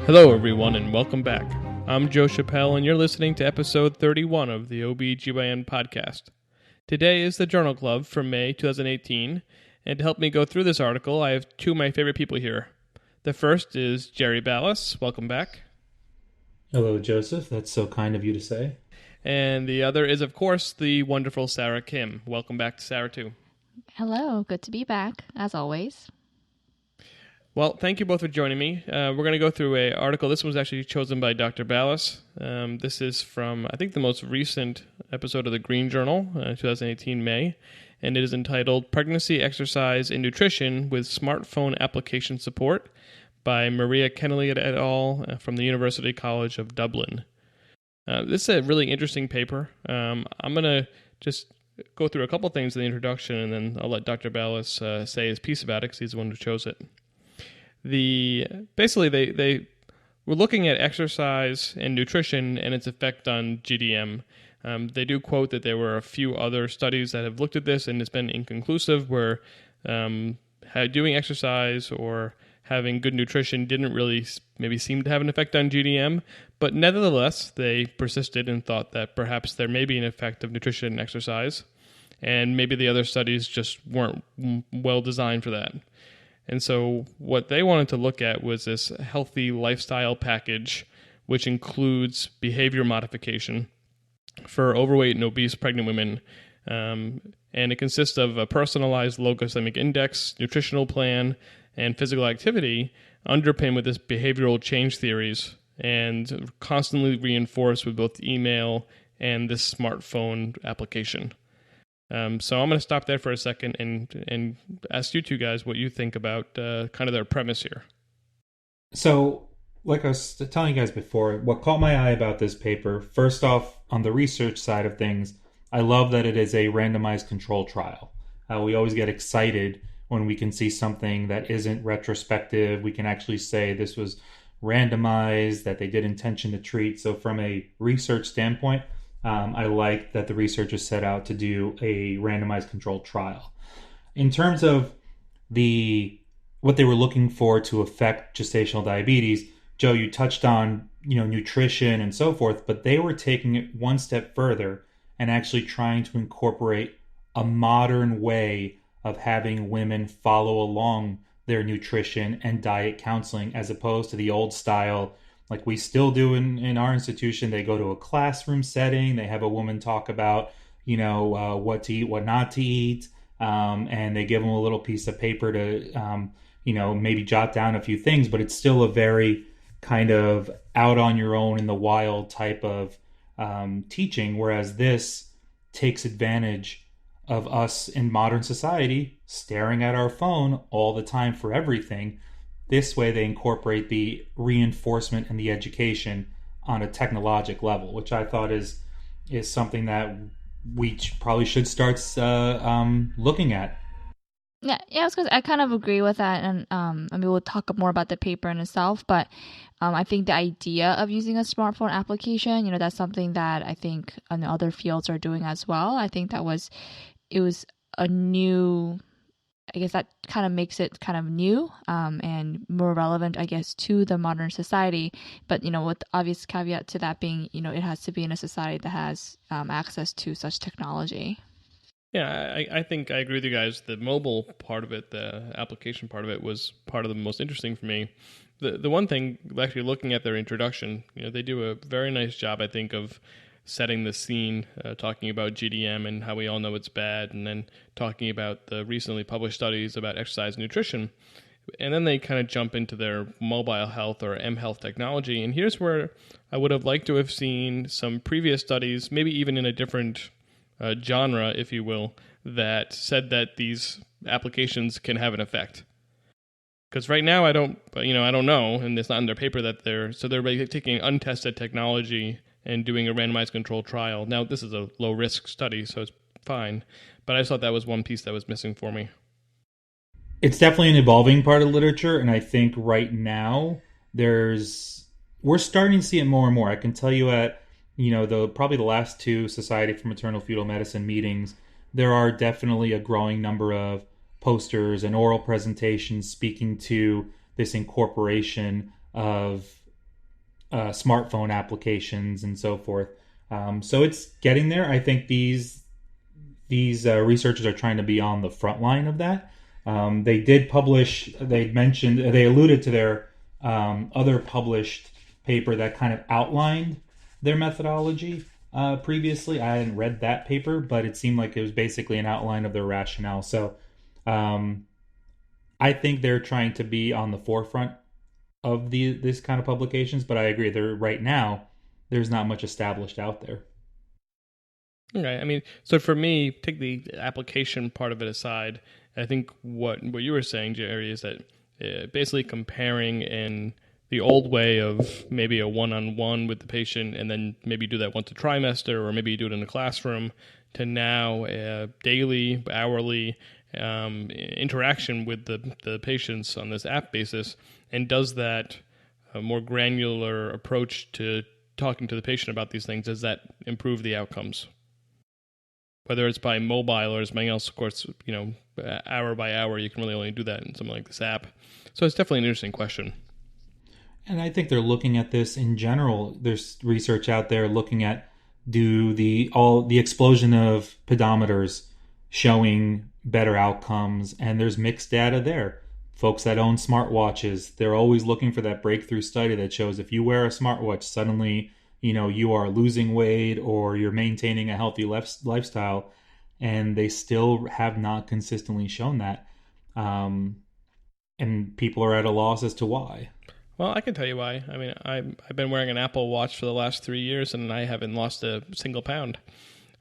Hello, everyone, and welcome back. I'm Joe Chappelle, and you're listening to episode 31 of the OBGYN podcast. Today is the Journal Club for May 2018, and to help me go through this article, I have two of my favorite people here. The first is Jerry Ballas. Welcome back. Hello, Joseph. That's so kind of you to say. And the other is, of course, the wonderful Sarah Kim. Welcome back to Sarah, too. Hello. Good to be back, as always. Well, thank you both for joining me. We're going to go through an article. This one was actually chosen by Dr. Ballas. This is from, I think, the most recent episode of the Green Journal, 2018 May, and it is entitled Pregnancy, Exercise, and Nutrition with Smartphone Application Support by Maria Kennelly et al. From the University College of Dublin. This is a really interesting paper. I'm going to just go through a couple things in the introduction, and then I'll let Dr. Ballas say his piece about it, because he's the one who chose it. Basically they were looking at exercise and nutrition and its effect on GDM. They do quote that there were a few other studies that have looked at this and it's been inconclusive, where doing exercise or having good nutrition didn't really maybe seem to have an effect on GDM, but nevertheless they persisted and thought that perhaps there may be an effect of nutrition and exercise, and maybe the other studies just weren't well designed for that. And so what they wanted to look at was this healthy lifestyle package, which includes behavior modification for overweight and obese pregnant women. And it consists of a personalized low glycemic index, nutritional plan, and physical activity underpinned with this behavioral change theories and constantly reinforced with both email and this smartphone application. So I'm going to stop there for a second and ask you two guys what you think about kind of their premise here. So, like I was telling you guys before, what caught my eye about this paper, first off, on the research side of things, I love that it is a randomized control trial. We always get excited when we can see something that isn't retrospective. We can actually say this was randomized, that they did intention to treat. So from a research standpoint, I like that the researchers set out to do a randomized controlled trial. In terms of what they were looking for to affect gestational diabetes, Joe, you touched on nutrition and so forth, but they were taking it one step further and actually trying to incorporate a modern way of having women follow along their nutrition and diet counseling, as opposed to the old style like we still do in our institution. They go to a classroom setting. They have a woman talk about, what to eat, what not to eat. And they give them a little piece of paper to, maybe jot down a few things, but it's still a very kind of out on your own in the wild type of teaching. Whereas this takes advantage of us in modern society staring at our phone all the time for everything. This way they incorporate the reinforcement and the education on a technologic level, which I thought is something that we probably should start looking at. Yeah, I kind of agree with that, and we'll talk more about the paper in itself, but I think the idea of using a smartphone application, that's something that I think other fields are doing as well. I think it was a new, I guess that kind of makes it kind of new and more relevant, I guess, to the modern society. But, with the obvious caveat to that being, it has to be in a society that has access to such technology. Yeah, I think I agree with you guys. The mobile part of it, the application part of it, was part of the most interesting for me. The one thing, actually looking at their introduction, they do a very nice job, I think, of setting the scene, talking about GDM and how we all know it's bad, and then talking about the recently published studies about exercise and nutrition. And then they kind of jump into their mobile health or mHealth technology. And here's where I would have liked to have seen some previous studies, maybe even in a different genre, if you will, that said that these applications can have an effect. Because right now I don't know, and it's not in their paper that they're taking untested technology and doing a randomized controlled trial. Now, this is a low-risk study, so it's fine. But I just thought that was one piece that was missing for me. It's definitely an evolving part of literature, and I think right now we're starting to see it more and more. I can tell you at probably the last two Society for Maternal Fetal Medicine meetings, there are definitely a growing number of posters and oral presentations speaking to this incorporation of smartphone applications and so forth. So it's getting there. I think these researchers are trying to be on the front line of that. They did publish. They alluded to their other published paper that kind of outlined their methodology previously. I hadn't read that paper, but it seemed like it was basically an outline of their rationale. So I think they're trying to be on the forefront of this kind of publications, but I agree. Right now, there's not much established out there. Okay, I mean, so for me, take the application part of it aside. I think what you were saying, Jerry, is that basically comparing in the old way of maybe a one-on-one with the patient and then maybe do that once a trimester or maybe do it in a classroom to now daily, hourly interaction with the patients on this app basis, and does that more granular approach to talking to the patient about these things, does that improve the outcomes? Whether it's by mobile or something else, of course, hour by hour, you can really only do that in something like this app. So it's definitely an interesting question. And I think they're looking at this in general. There's research out there looking at the explosion of pedometers showing better outcomes, and there's mixed data there. Folks that own smartwatches, they're always looking for that breakthrough study that shows if you wear a smartwatch, suddenly you are losing weight or you're maintaining a healthy lifestyle, and they still have not consistently shown that. And people are at a loss as to why. Well, I can tell you why. I mean, I've been wearing an Apple Watch for the last 3 years, and I haven't lost a single pound.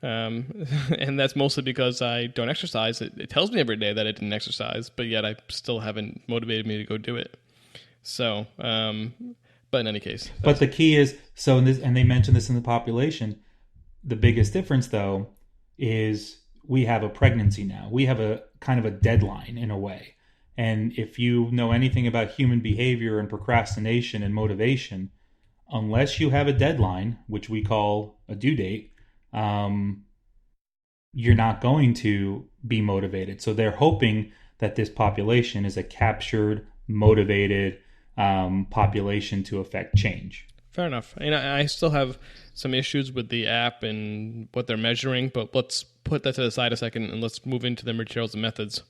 And that's mostly because I don't exercise. It tells me every day that I didn't exercise, but yet I still haven't motivated me to go do it. So, but in any case. But the key is, and they mentioned this in the population, the biggest difference, though, is we have a pregnancy now. We have a kind of a deadline in a way. And if you know anything about human behavior and procrastination and motivation, unless you have a deadline, which we call a due date, you're not going to be motivated. So they're hoping that this population is a captured, motivated population to affect change. Fair enough. And I still have some issues with the app and what they're measuring, but let's put that to the side a second and let's move into the materials and methods.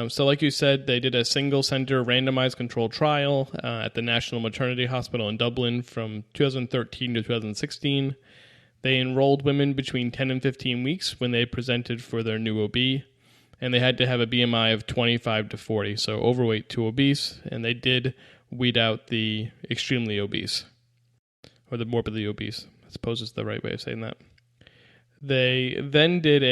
So like you said, they did a single-center randomized controlled trial at the National Maternity Hospital in Dublin from 2013 to 2016. They enrolled women between 10 and 15 weeks when they presented for their new OB, and they had to have a BMI of 25 to 40, so overweight to obese, and they did weed out the extremely obese, or the morbidly obese, I suppose is the right way of saying that. They then did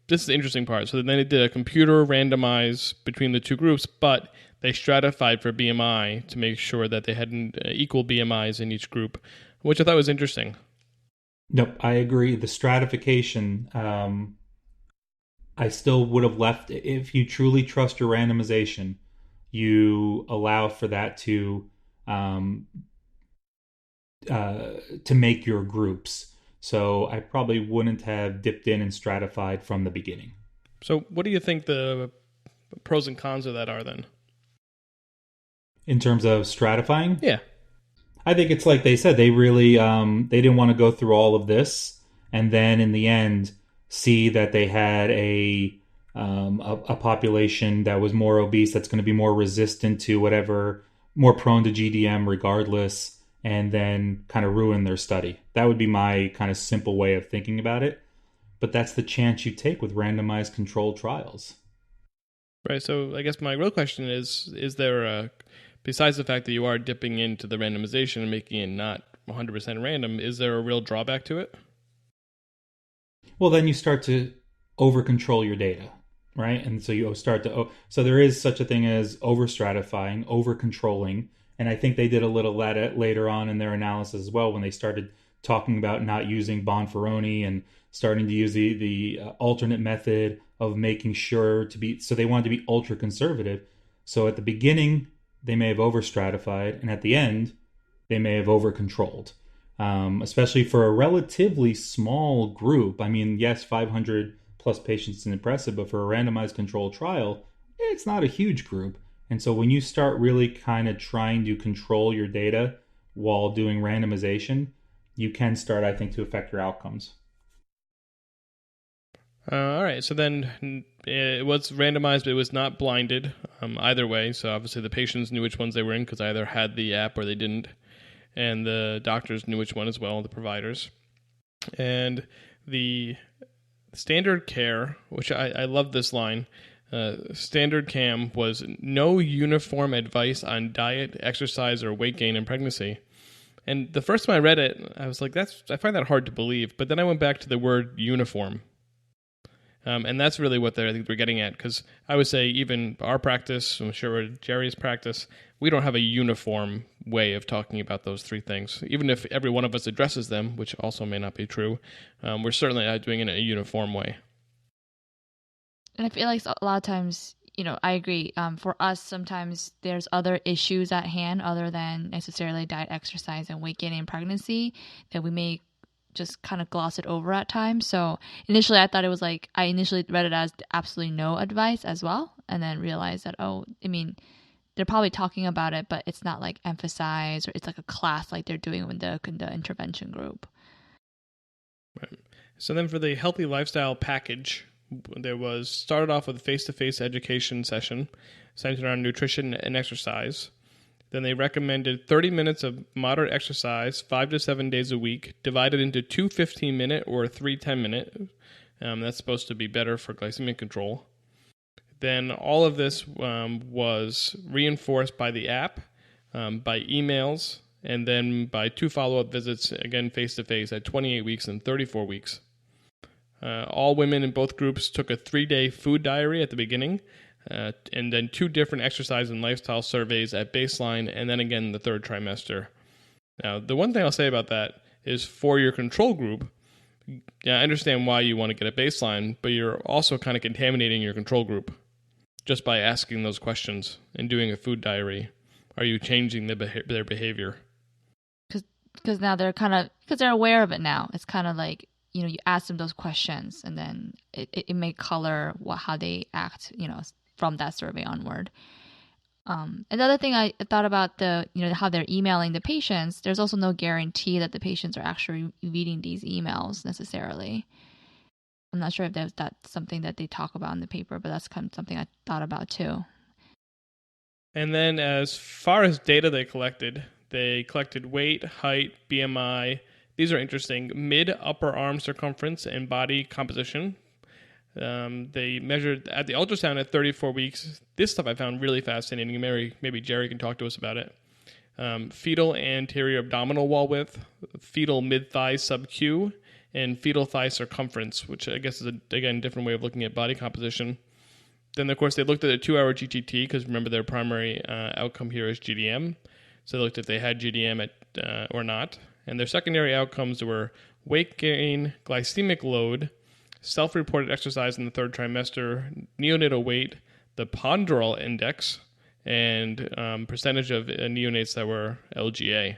this is the interesting part. So then they did a computer randomize between the two groups, but they stratified for BMI to make sure that they had equal BMIs in each group, which I thought was interesting. Nope, I agree. The stratification, I still would have left. If you truly trust your randomization, you allow for that to make your groups. So I probably wouldn't have dipped in and stratified from the beginning. So what do you think the pros and cons of that are then? In terms of stratifying? Yeah. I think it's like they said, they really they didn't want to go through all of this and then in the end see that they had a population that was more obese, that's going to be more resistant to whatever, more prone to GDM regardless, and then kind of ruin their study. That would be my kind of simple way of thinking about it. But that's the chance you take with randomized controlled trials. Right. So I guess my real question is there besides the fact that you are dipping into the randomization and making it not 100% random, is there a real drawback to it? Well, then you start to over-control your data, right? And so you start to... So there is such a thing as over-stratifying, over-controlling. And I think they did a little later on in their analysis as well when they started talking about not using Bonferroni and starting to use the alternate method of making sure to be... So they wanted to be ultra-conservative. So at the beginning, they may have over-stratified, and at the end, they may have over-controlled. Especially for a relatively small group. I mean, yes, 500 plus patients is impressive, but for a randomized controlled trial, it's not a huge group. And so when you start really kind of trying to control your data while doing randomization, you can start, I think, to affect your outcomes. All right. So then it was randomized, but it was not blinded either way. So obviously the patients knew which ones they were in because either had the app or they didn't. And the doctors knew which one as well, the providers. And the standard care, which I love this line, standard CAM was no uniform advice on diet, exercise, or weight gain in pregnancy. And the first time I read it, I was like, I find that hard to believe. But then I went back to the word uniform. And that's really what I think they're getting at, because I would say even our practice, I'm sure Jerry's practice, we don't have a uniform way of talking about those three things. Even if every one of us addresses them, which also may not be true, we're certainly not doing it in a uniform way. And I feel like a lot of times, I agree. For us, sometimes there's other issues at hand other than necessarily diet, exercise, and weight gain in pregnancy that we may just kind of gloss it over at times. So initially I thought it was like, I initially read it as absolutely no advice as well, and then realized that, they're probably talking about it, but it's not like emphasized, or it's like a class like they're doing with the intervention group. Right. So then for the healthy lifestyle package, there was started off with a face-to-face education session centered on nutrition and exercise. Then they recommended 30 minutes of moderate exercise 5 to 7 days a week, divided into 2 15-minute or 3 10-minute. That's supposed to be better for glycemic control. Then all of this was reinforced by the app, by emails, and then by 2 follow-up visits, again face-to-face, at 28 weeks and 34 weeks. All women in both groups took a 3-day food diary at the beginning, and then 2 different exercise and lifestyle surveys at baseline, and then again the 3rd trimester. Now, the one thing I'll say about that is for your control group, I understand why you want to get a baseline, but you're also kind of contaminating your control group just by asking those questions and doing a food diary. Are you changing their behavior? Because now they're because they're aware of it now. It's kind of like, you ask them those questions, and then it may color how they act, from that survey onward. Another thing I thought about how they're emailing the patients, there's also no guarantee that the patients are actually reading these emails necessarily. I'm not sure if that's something that they talk about in the paper, but that's kind of something I thought about too. And then as far as data they collected weight, height, BMI. These are interesting. Mid, upper arm circumference, and body composition. They measured at the ultrasound at 34 weeks. This stuff I found really fascinating. Maybe Jerry can talk to us about it. Fetal anterior abdominal wall width, fetal mid-thigh sub-Q, and fetal thigh circumference, which I guess is, again, a different way of looking at body composition. Then, of course, they looked at a 2-hour GTT, because remember their primary outcome here is GDM. So they looked if they had GDM or not. And their secondary outcomes were weight gain, glycemic load, self-reported exercise in the 3rd trimester, neonatal weight, the ponderal index, and percentage of neonates that were LGA.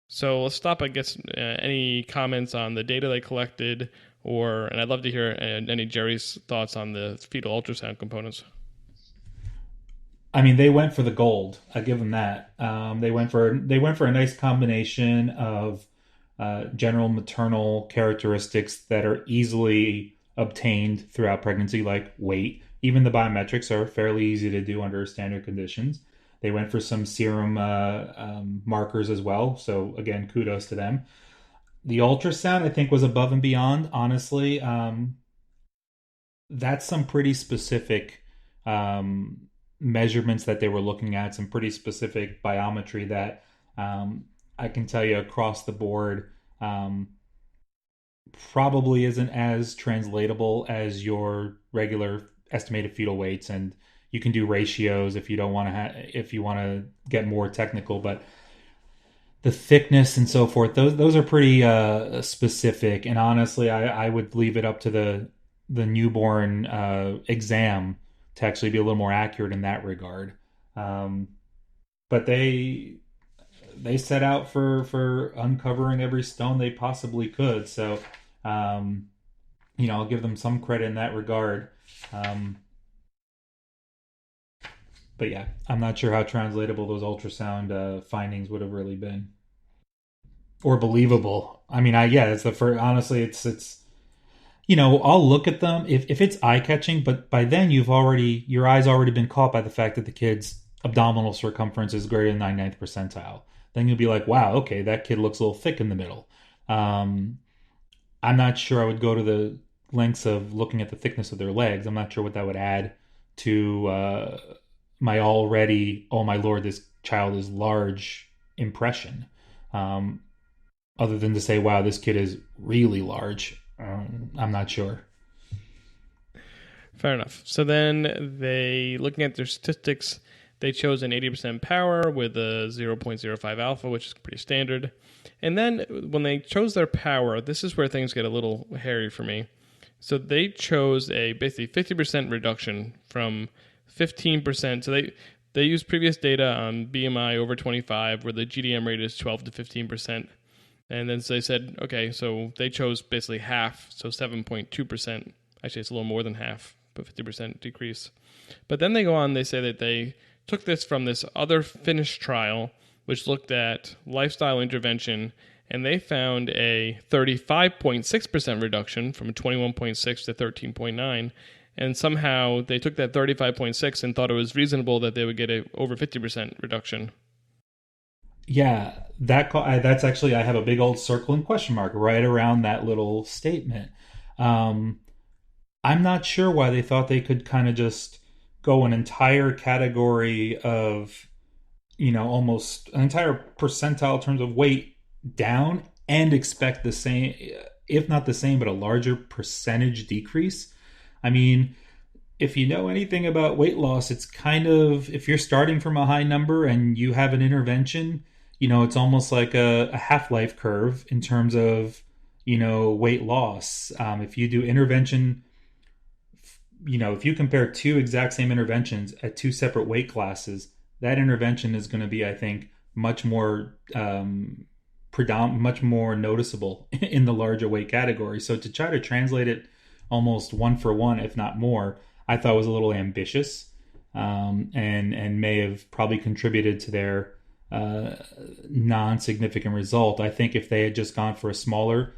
So let's stop, I guess, any comments on the data they collected, and I'd love to hear any Jerry's thoughts on the fetal ultrasound components. I mean, they went for the gold. I give them that. They went for a nice combination of general maternal characteristics that are easily obtained throughout pregnancy, like weight. Even the biometrics are fairly easy to do under standard conditions. They went for some serum markers as well. So again, kudos to them. The ultrasound, I think, was above and beyond, honestly. That's some pretty specific measurements that they were looking at, some pretty specific biometry that I can tell you across the board probably isn't as translatable as your regular estimated fetal weights, and you can do ratios if you don't want to if you want to get more technical, but the thickness and so forth, those are pretty specific. And honestly, I would leave it up to the newborn exam to actually be a little more accurate in that regard. But they set out for uncovering every stone they possibly could. So, I'll give them some credit in that regard. But yeah, I'm not sure how translatable those ultrasound findings would have really been, or believable. I mean, it's the first. Honestly, it's I'll look at them if it's eye catching, but by then your eyes already been caught by the fact that the kid's abdominal circumference is greater than 99th percentile. Then you'll be like, wow, okay, that kid looks a little thick in the middle. I'm not sure I would go to the lengths of looking at the thickness of their legs. I'm not sure what that would add to my already, oh my lord, this child is large impression. Other than to say, wow, this kid is really large. I'm not sure. Fair enough. So then looking at their statistics, they chose an 80% power with a 0.05 alpha, which is pretty standard. And then when they chose their power, this is where things get a little hairy for me. So they chose a basically 50% reduction from 15%. So they used previous data on BMI over 25, where the GDM rate is 12 to 15%. And then they said, okay, so they chose basically half, so 7.2%. Actually, it's a little more than half, but 50% decrease. But then they go on, they say that they took this from this other Finnish trial, which looked at lifestyle intervention, and they found a 35.6% reduction from 21.6 to 13.9. And somehow they took that 35.6 and thought it was reasonable that they would get a over 50% reduction. Yeah, that's actually, I have a big old circle and question mark right around that little statement. I'm not sure why they thought they could kind of just go an entire category of, almost an entire percentile in terms of weight down and expect the same, if not the same, but a larger percentage decrease. I mean, if you know anything about weight loss, it's kind of, if you're starting from a high number and you have an intervention, it's almost like a half-life curve in terms of, weight loss. If you do intervention, if you compare two exact same interventions at two separate weight classes, that intervention is going to be, I think, much more much more noticeable in the larger weight category. So to try to translate it almost one for one, if not more, I thought was a little ambitious, and may have probably contributed to their non-significant result. I think if they had just gone for a smaller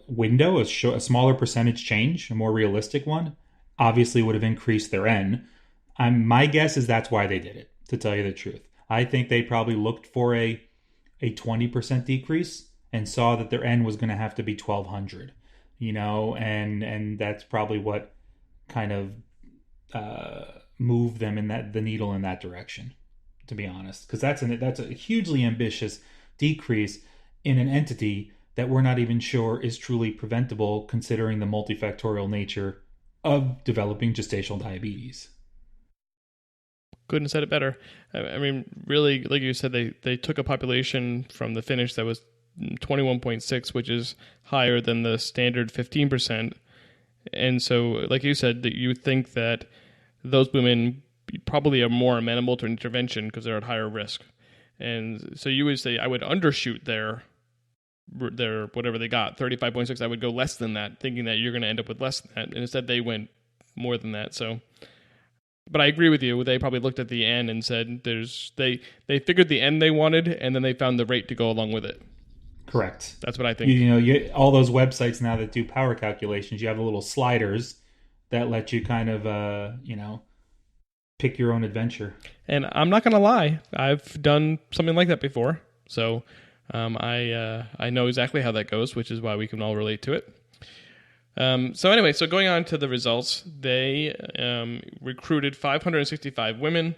window, a smaller percentage change, a more realistic one, obviously would have increased their N. My guess is that's why they did it, to tell you the truth. I think they probably looked for a 20% decrease and saw that their N was going to have to be 1,200, and that's probably what kind of moved them in the needle in that direction, to be honest, because that's a hugely ambitious decrease in an entity that we're not even sure is truly preventable, considering the multifactorial nature of developing gestational diabetes. Couldn't have said it better. I mean, really, like you said, they took a population from the Finnish that was 21.6, which is higher than the standard 15%. And so, like you said, that you would think that those women probably are more amenable to intervention because they're at higher risk. And so you would say I would undershoot their whatever they got, 35.6. I would go less than that, thinking that you're going to end up with less than that. And instead they went more than that. So, but I agree with you. They probably looked at the N and said they figured the N they wanted, and then they found the rate to go along with it. Correct. That's what I think. All those websites now that do power calculations, you have the little sliders that let you kind of, pick your own adventure. And I'm not going to lie, I've done something like that before. So I know exactly how that goes, which is why we can all relate to it. So going on to the results, they recruited 565 women,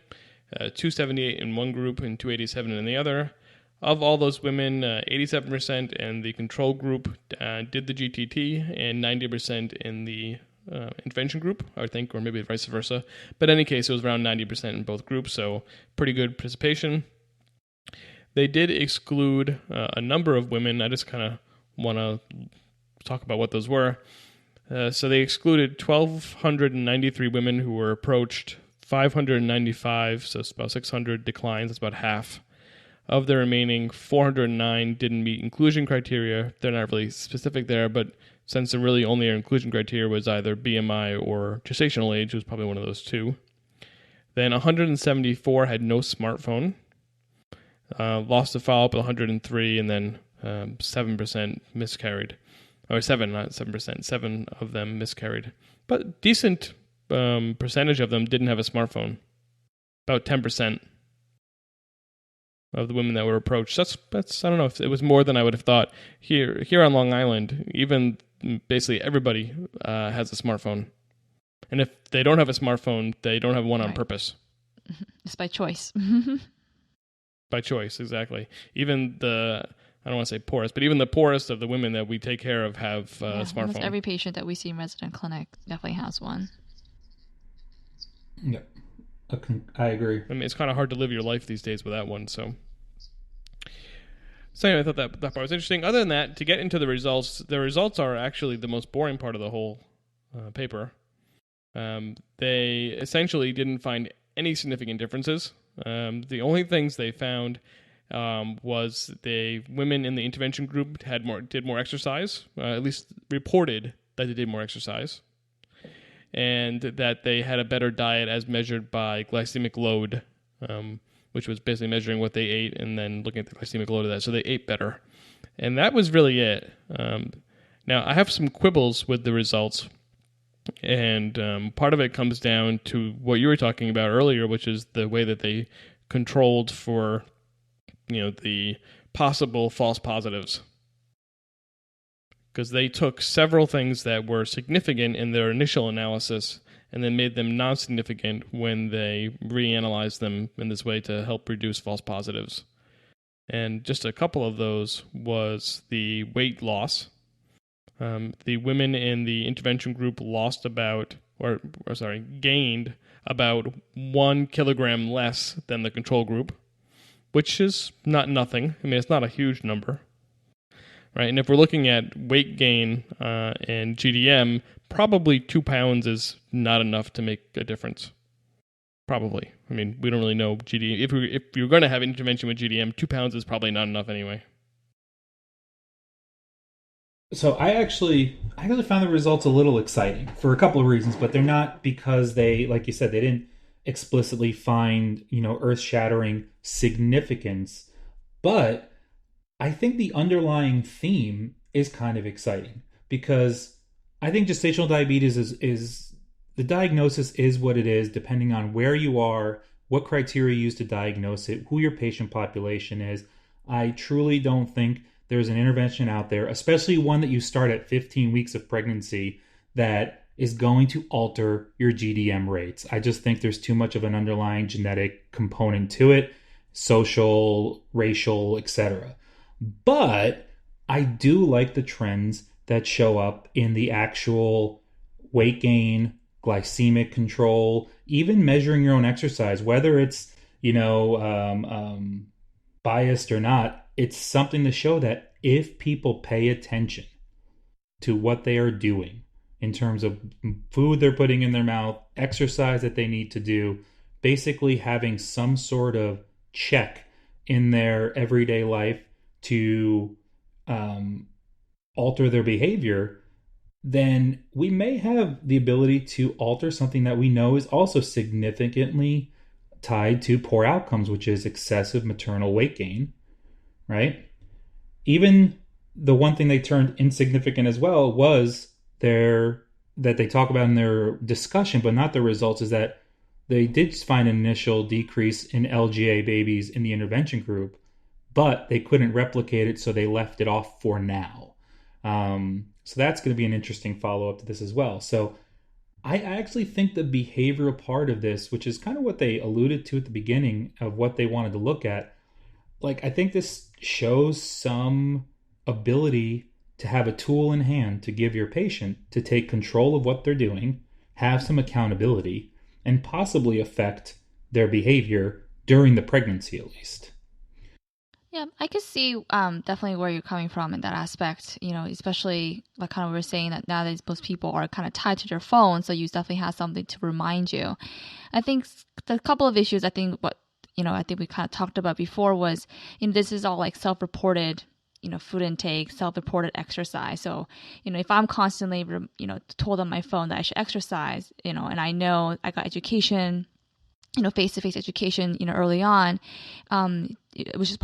278 in one group and 287 in the other. Of all those women, 87% in the control group did the GTT, and 90% in the intervention group, I would think, or maybe vice versa. But in any case, it was around 90% in both groups, so pretty good participation. They did exclude a number of women. I just kind of want to talk about what those were. So they excluded 1,293 women who were approached, 595, so it's about 600 declines, that's about half. Of the remaining, 409 didn't meet inclusion criteria. They're not really specific there, but since the really only inclusion criteria was either BMI or gestational age, it was probably one of those two. Then 174 had no smartphone. Lost to follow-up with 103, and then 7% miscarried. Or 7, not 7%. 7 of them miscarried. But decent percentage of them didn't have a smartphone. About 10% of the women that were approached. That's I don't know if it was more than I would have thought. Here on Long Island, even basically everybody has a smartphone. And if they don't have a smartphone, they don't have one on purpose. It's by choice. By choice, exactly. Even I don't want to say poorest, but even the poorest of the women that we take care of have a smartphone. Almost every patient that we see in resident clinic definitely has one. Yeah, I agree. I mean, it's kind of hard to live your life these days without one, so anyway, I thought that part was interesting. Other than that, to get into the results are actually the most boring part of the whole paper. They essentially didn't find any significant differences. The only things they found was women in the intervention group did more exercise, at least reported that they did more exercise, and that they had a better diet as measured by glycemic load, which was basically measuring what they ate and then looking at the glycemic load of that. So they ate better, and that was really it. Now I have some quibbles with the results. And part of it comes down to what you were talking about earlier, which is the way that they controlled for, the possible false positives. Because they took several things that were significant in their initial analysis and then made them non-significant when they reanalyzed them in this way to help reduce false positives. And just a couple of those was the weight loss. The women in the intervention group gained about 1 kilogram less than the control group, which is not nothing. I mean, it's not a huge number, right? And if we're looking at weight gain and GDM, probably 2 pounds is not enough to make a difference. Probably. I mean, we don't really know GDM. If you're going to have an intervention with GDM, 2 pounds is probably not enough anyway. So I actually found the results a little exciting for a couple of reasons, but they're not because they, like you said, they didn't explicitly find, earth-shattering significance. But I think the underlying theme is kind of exciting because I think gestational diabetes is the diagnosis is what it is, depending on where you are, what criteria you use to diagnose it, who your patient population is. I truly don't think there's an intervention out there, especially one that you start at 15 weeks of pregnancy, that is going to alter your GDM rates. I just think there's too much of an underlying genetic component to it, social, racial, etc. But I do like the trends that show up in the actual weight gain, glycemic control, even measuring your own exercise, whether it's, biased or not. It's something to show that if people pay attention to what they are doing in terms of food they're putting in their mouth, exercise that they need to do, basically having some sort of check in their everyday life to alter their behavior, then we may have the ability to alter something that we know is also significantly tied to poor outcomes, which is excessive maternal weight gain. Right? Even the one thing they turned insignificant as well was that they talk about in their discussion, but not the results, is that they did find an initial decrease in LGA babies in the intervention group, but they couldn't replicate it, so they left it off for now. So that's going to be an interesting follow-up to this as well. So I actually think the behavioral part of this, which is kind of what they alluded to at the beginning of what they wanted to look at, I think this shows some ability to have a tool in hand to give your patient to take control of what they're doing, have some accountability, and possibly affect their behavior during the pregnancy at least. Yeah, I can see definitely where you're coming from in that aspect, especially like kind of we were saying that nowadays most people are kind of tied to their phone, so you definitely have something to remind you. I think the couple of issues I think we kind of talked about before was, this is all like self-reported, food intake, self-reported exercise. So, if I'm constantly, told on my phone that I should exercise, and I know I got education face-to-face education, early on, which is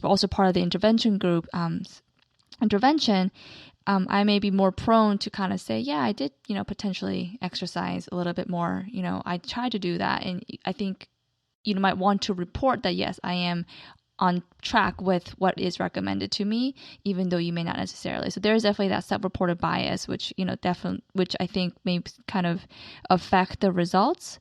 also part of the intervention group intervention. I may be more prone to kind of say, yeah, I did, potentially exercise a little bit more. I tried to do that. And I think you might want to report that, yes, I am on track with what is recommended to me, even though you may not necessarily. So there's definitely that self-reported bias, which, which I think may kind of affect the results.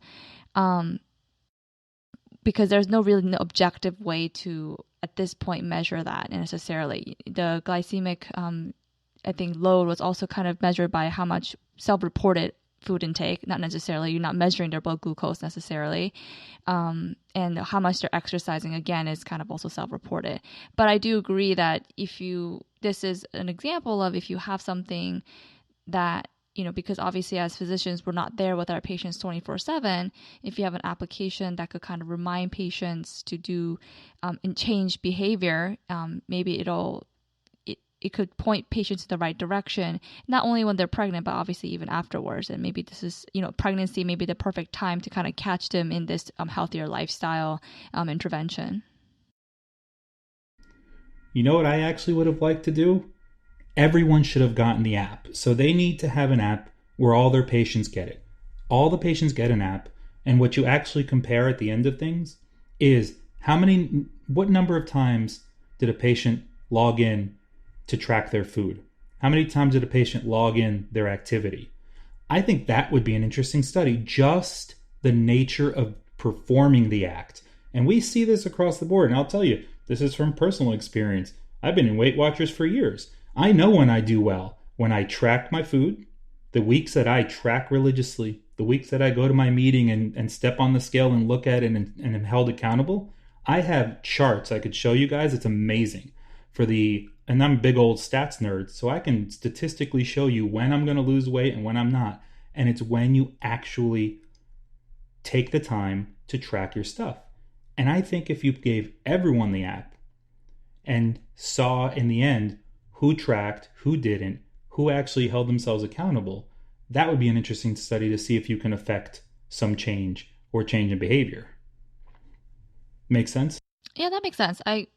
Because there's no objective way to, at this point, measure that necessarily. The glycemic, I think, load was also kind of measured by how much self-reported food intake, not necessarily, you're not measuring their blood glucose necessarily. And how much they're exercising, again, is kind of also self-reported. But I do agree that this is an example of if you have something that, because obviously as physicians, we're not there with our patients 24/7. If you have an application that could kind of remind patients to do and change behavior, maybe it could point patients in the right direction, not only when they're pregnant, but obviously even afterwards. And maybe this is, pregnancy may be the perfect time to kind of catch them in this healthier lifestyle intervention. You know what I actually would have liked to do? Everyone should have gotten the app. So they need to have an app where all their patients get it. All the patients get an app, and what you actually compare at the end of things is what number of times did a patient log in to track their food? How many times did a patient log in their activity? I think that would be an interesting study, just the nature of performing the act. And we see this across the board. And I'll tell you, this is from personal experience. I've been in Weight Watchers for years. I know when I do well, when I track my food, the weeks that I track religiously, the weeks that I go to my meeting and step on the scale and look at it and am held accountable. I have charts I could show you guys. It's amazing. And I'm a big old stats nerd, so I can statistically show you when I'm going to lose weight and when I'm not. And it's when you actually take the time to track your stuff. And I think if you gave everyone the app and saw in the end who tracked, who didn't, who actually held themselves accountable, that would be an interesting study to see if you can affect some change or change in behavior. Make sense? Yeah, that makes sense. I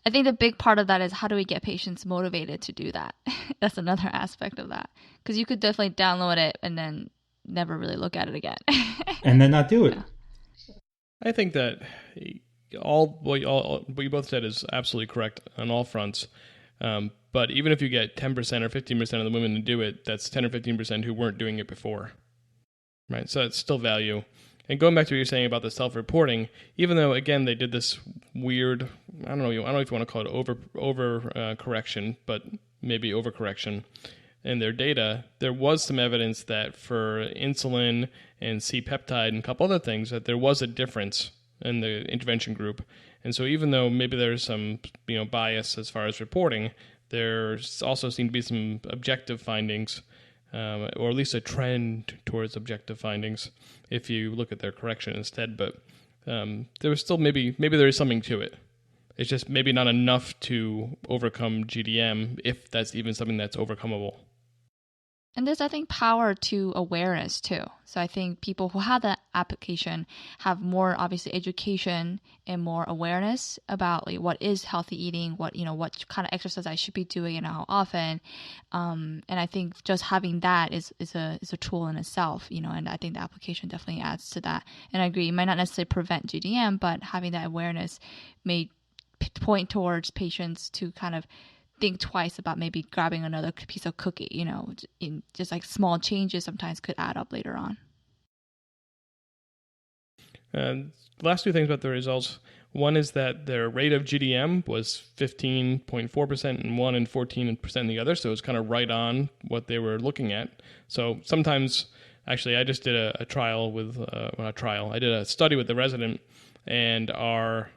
think the big part of that is how do we get patients motivated to do that? That's another aspect of that. Because you could definitely download it and then never really look at it again. And then not do it. Yeah. I think that what you both said is absolutely correct on all fronts. But even if you get 10% or 15% of the women to do it, that's 10 or 15% who weren't doing it before. Right? So it's still value. And going back to what you're saying about the self-reporting, even though, again, they did this weird, I don't know if you want to call it over correction, but maybe overcorrection in their data, there was some evidence that for insulin and C-peptide and a couple other things, that there was a difference in the intervention group. And so even though maybe there's some bias as far as reporting, there's also seemed to be some objective findings, or at least a trend towards objective findings if you look at their correction instead. But there was still maybe there is something to it. It's just maybe not enough to overcome GDM, if that's even something that's overcomable. And there's, I think, power to awareness too. So I think people who have that application have more, obviously, education and more awareness about like what is healthy eating, what kind of exercise I should be doing and how often. And I think just having that is a tool in itself, and I think the application definitely adds to that. And I agree, it might not necessarily prevent GDM, but having that awareness may point towards patients to kind of think twice about maybe grabbing another piece of cookie, in just like small changes sometimes could add up later on. The last two things about the results. One is that their rate of GDM was 15.4% in one and 14% in the other. So it's kind of right on what they were looking at. So sometimes, actually, I just did a trial I did a study with the resident, and our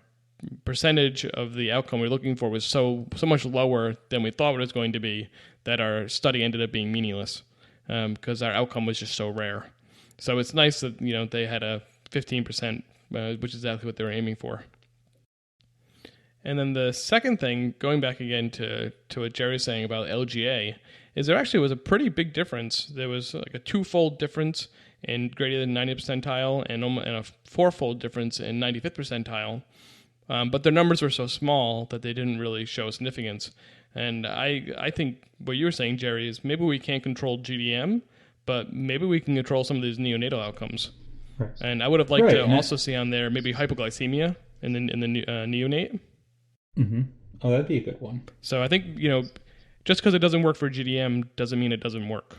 percentage of the outcome we were looking for was so much lower than we thought it was going to be that our study ended up being meaningless, because our outcome was just so rare. So it's nice that they had a 15%, which is exactly what they were aiming for. And then the second thing, going back again to what Jerry's saying about LGA, is there actually was a pretty big difference. There was like a twofold difference in greater than 90th percentile and a fourfold difference in 95th percentile. But their numbers were so small that they didn't really show significance. And I think what you were saying, Jerry, is maybe we can't control GDM, but maybe we can control some of these neonatal outcomes. Right. And I would have liked to also see on there maybe hypoglycemia in the neonate. Mm-hmm. Oh, that'd be a good one. So I think, just because it doesn't work for GDM doesn't mean it doesn't work.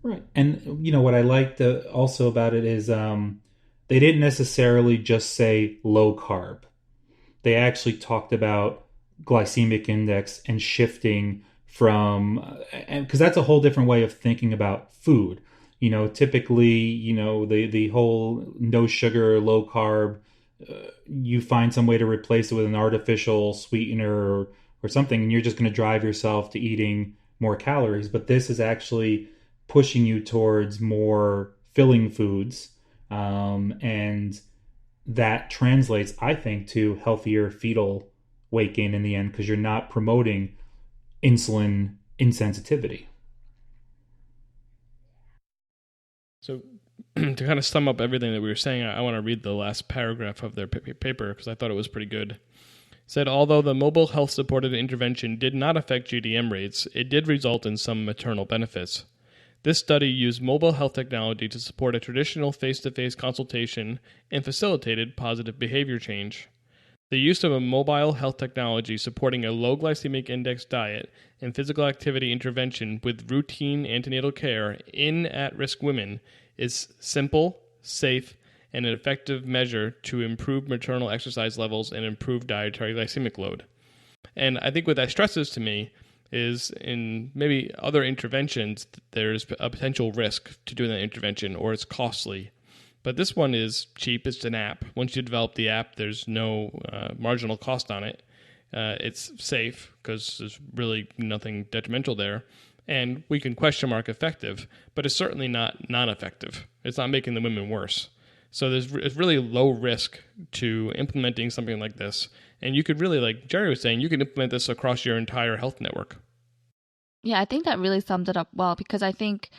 Right. And, what I liked also about it is they didn't necessarily just say low carb. They actually talked about glycemic index and shifting from, and because that's a whole different way of thinking about food. Typically, the whole no sugar, low carb, you find some way to replace it with an artificial sweetener or something, and you're just going to drive yourself to eating more calories. But this is actually pushing you towards more filling foods, and that translates, I think, to healthier fetal weight gain in the end, because you're not promoting insulin insensitivity. So to kind of sum up everything that we were saying, I want to read the last paragraph of their paper because I thought it was pretty good. It said, although the mobile health supported intervention did not affect GDM rates, it did result in some maternal benefits. This study used mobile health technology to support a traditional face-to-face consultation and facilitated positive behavior change. The use of a mobile health technology supporting a low glycemic index diet and physical activity intervention with routine antenatal care in at-risk women is simple, safe, and an effective measure to improve maternal exercise levels and improve dietary glycemic load. And I think what that stresses to me is in maybe other interventions, there's a potential risk to doing that intervention or it's costly. But this one is cheap. It's an app. Once you develop the app, there's no marginal cost on it. It's safe because there's really nothing detrimental there. And we can question mark effective, but it's certainly not non-effective. It's not making the women worse. So it's really low risk to implementing something like this. And you could really, like Jerry was saying, you can implement this across your entire health network. Yeah, I think that really sums it up well, because I think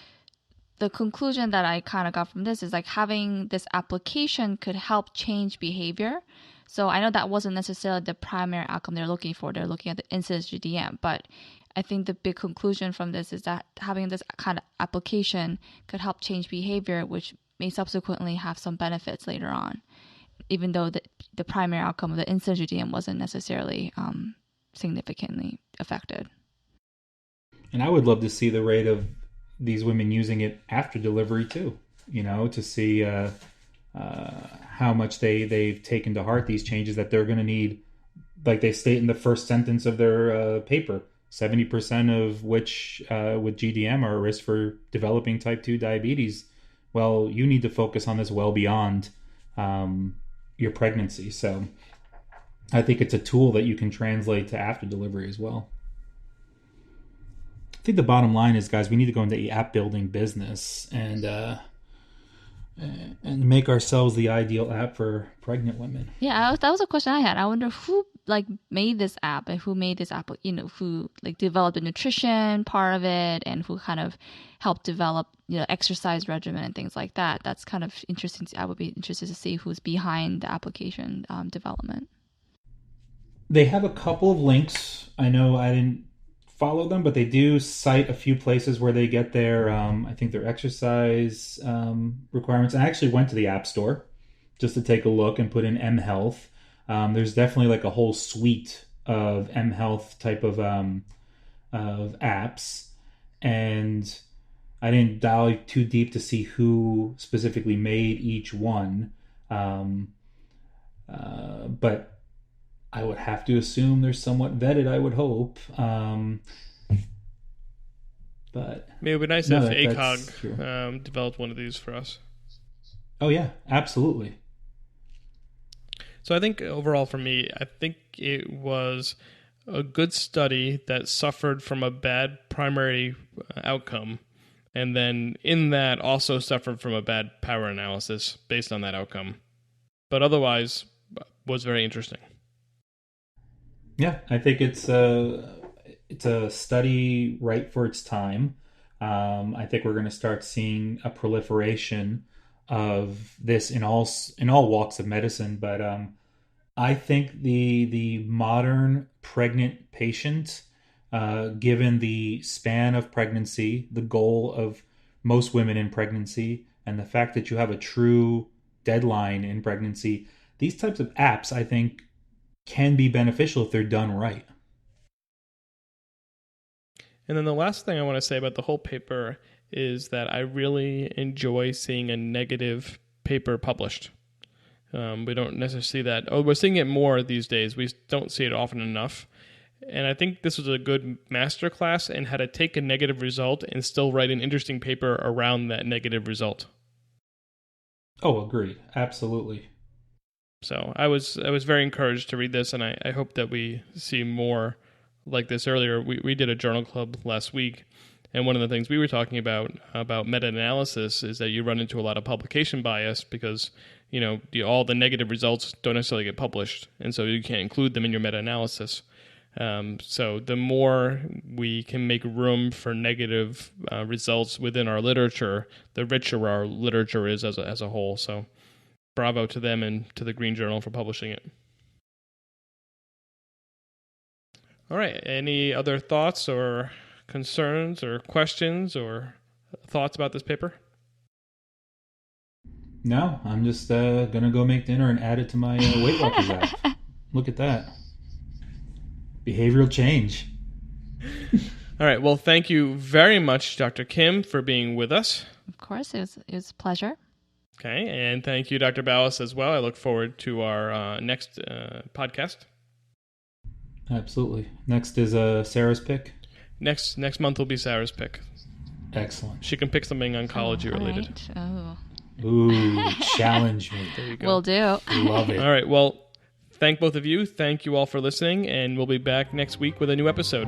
the conclusion that I kind of got from this is like having this application could help change behavior. So I know that wasn't necessarily the primary outcome they're looking for. They're looking at the incidence GDM. But I think the big conclusion from this is that having this kind of application could help change behavior, which may subsequently have some benefits later on, even though the primary outcome of the incidence GDM wasn't necessarily significantly affected. And I would love to see the rate of these women using it after delivery too, to see how much they've taken to heart these changes that they're going to need. Like they state in the first sentence of their paper, 70% of which with GDM are at risk for developing type 2 diabetes. Well, you need to focus on this well beyond your pregnancy. So I think it's a tool that you can translate to after delivery as well. I think the bottom line is, guys, we need to go into the app building business and make ourselves the ideal app for pregnant women. Yeah, that was a question I had. I wonder who made this app and who made this app, who developed the nutrition part of it and who kind of helped develop, exercise regimen and things like that. That's kind of interesting. I would be interested to see who's behind the application development. They have a couple of links. I know I didn't follow them, but they do cite a few places where they get their, I think their exercise requirements. I actually went to the App Store just to take a look and put in M Health. There's definitely like a whole suite of M Health type of apps, and I didn't dive too deep to see who specifically made each one, but I would have to assume they're somewhat vetted, I would hope. But maybe it would be nice if ACOG developed one of these for us. Oh, yeah, absolutely. So I think overall for me, I think it was a good study that suffered from a bad primary outcome. And then in that also suffered from a bad power analysis based on that outcome. But otherwise was very interesting. Yeah, I think it's a study right for its time. I think we're going to start seeing a proliferation of this in all walks of medicine. But I think the modern pregnant patient, given the span of pregnancy, the goal of most women in pregnancy, and the fact that you have a true deadline in pregnancy, these types of apps, I think, can be beneficial if they're done right. And then the last thing I want to say about the whole paper is that I really enjoy seeing a negative paper published. We don't necessarily see that. Oh, we're seeing it more these days. We don't see it often enough. And I think this was a good masterclass in how to take a negative result and still write an interesting paper around that negative result. Oh, agreed. Absolutely. So I was very encouraged to read this, and I hope that we see more like this earlier. We did a journal club last week, and one of the things we were talking about meta-analysis is that you run into a lot of publication bias because, all the negative results don't necessarily get published, and so you can't include them in your meta-analysis. So the more we can make room for negative results within our literature, the richer our literature is as a whole. So bravo to them and to the Green Journal for publishing it. All right. Any other thoughts or concerns or questions or thoughts about this paper? No, I'm just going to go make dinner and add it to my Weight Watchers app. Look at that. Behavioral change. All right. Well, thank you very much, Dr. Kim, for being with us. Of course, it was a pleasure. Okay. And thank you, Dr. Ballas, as well. I look forward to our next podcast. Absolutely. Next is Sarah's pick. Next month will be Sarah's pick. Excellent. She can pick something oncology related. Right. Oh. Ooh, challenge me. There you go. Will do. Love it. All right. Well, thank both of you. Thank you all for listening, and we'll be back next week with a new episode.